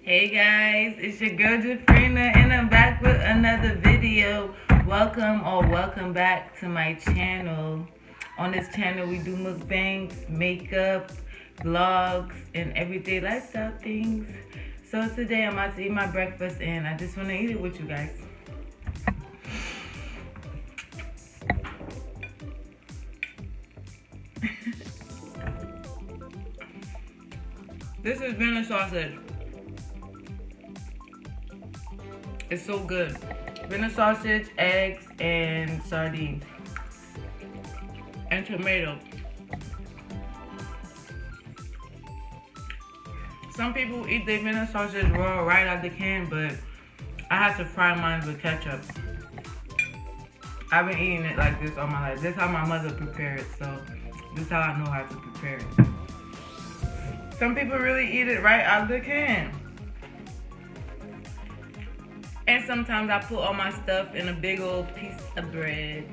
Hey guys, it's your girl Jeffrena and I'm back with another video. Welcome back to my channel. On this channel we do mukbangs, makeup, vlogs, and everyday lifestyle things. So today I'm about to eat my breakfast and I just want to eat it with you guys. This is Vienna sausage. It's so good. Vienna sausage, eggs, and sardines. And tomato. Some people eat their Vienna sausage raw right out the can, but I have to fry mine with ketchup. I've been eating it like this all my life. This is how my mother prepared it, so this is how I know how to prepare it. Some people really eat it right out the can. And sometimes I put all my stuff in a big old piece of bread.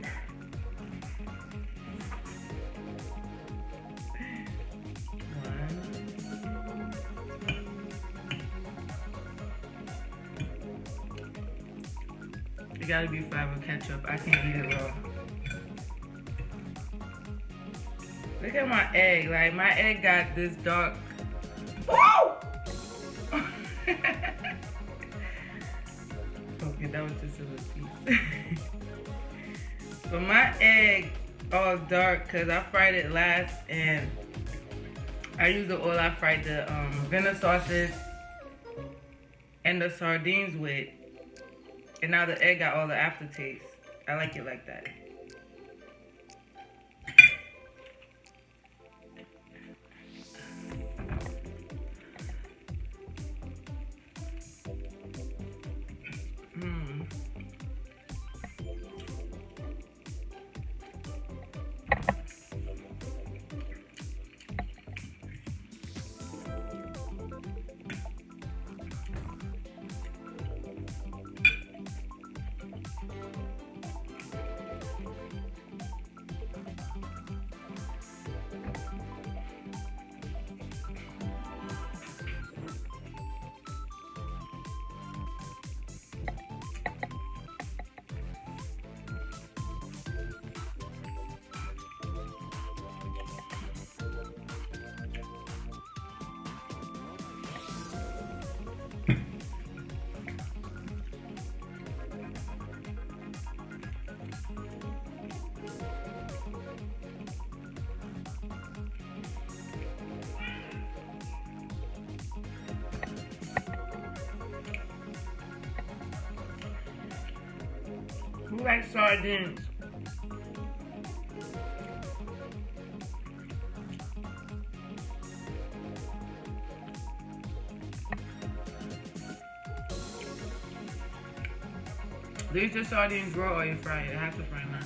It gotta be fried with ketchup. I can't eat it raw. Look at my egg. Like, my egg got this dark. Woo! Okay, that was just a little piece. But my egg all dark because I fried it last and I used the oil I fried the Vienna sausage and the sardines with. And now the egg got all the aftertaste. I like it like that. Who likes sardines? These are sardines raw or you fry it. I have to fry mine.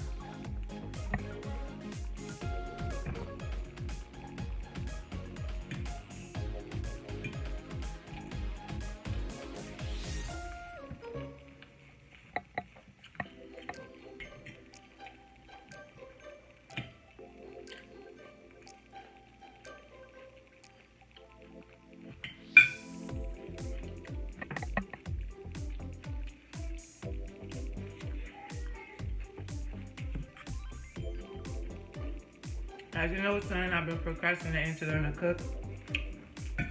As you know, son, I've been procrastinating to learn to cook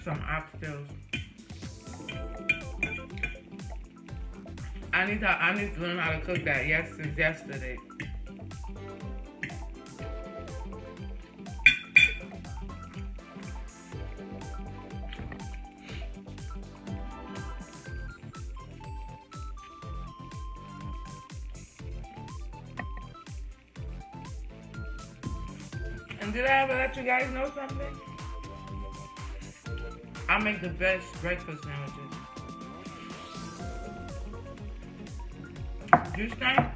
some oxtails. I need to learn how to cook that since yesterday. And did I ever let you guys know something? I make the best breakfast sandwiches. Juice time?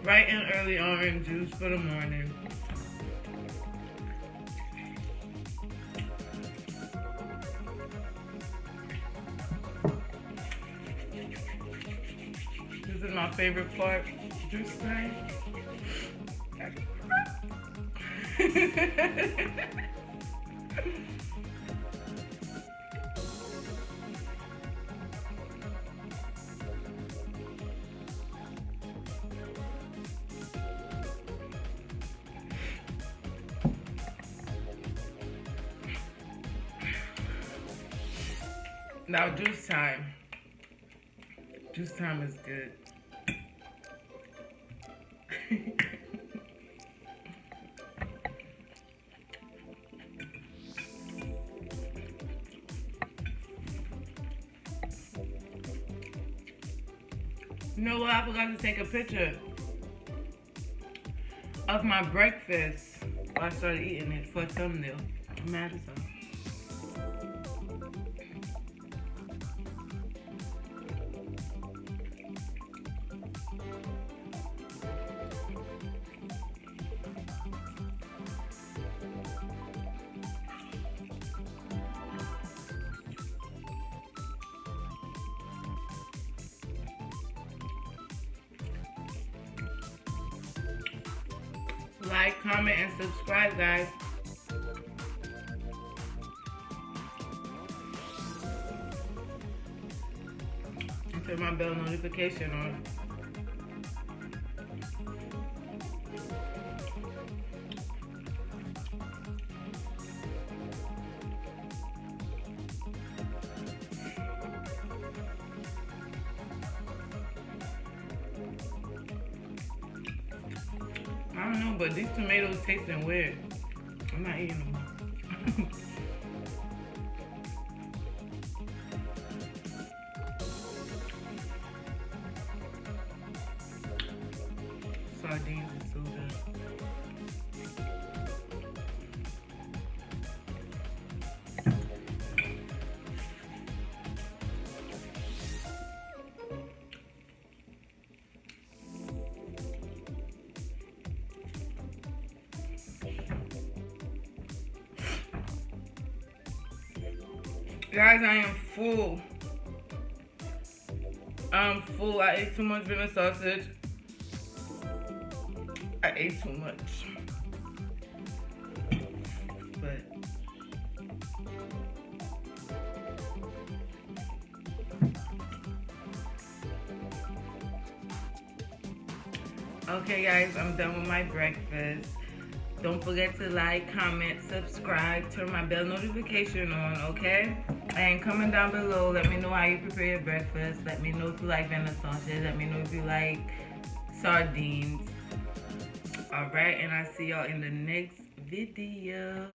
Bright and early orange juice for the morning. This is my favorite part. Juice time. Now juice time. Juice time is good. You know what? I forgot to take a picture of my breakfast while I started eating it for a thumbnail. I'm mad as hell. Like, comment, and subscribe, guys. And turn my bell notification on. I don't know, but these tomatoes tasting weird. I'm not eating them. Sardines is so good. Guys, I am full. I'm full. I ate too much Vienna sausage. I ate too much. But okay, guys, I'm done with my breakfast. Don't forget to like, comment, subscribe, turn my bell notification on, okay? And comment down below, let me know how you prepare your breakfast. Let me know if you like Vienna sausage. Let me know if you like sardines. Alright, and I'll see y'all in the next video.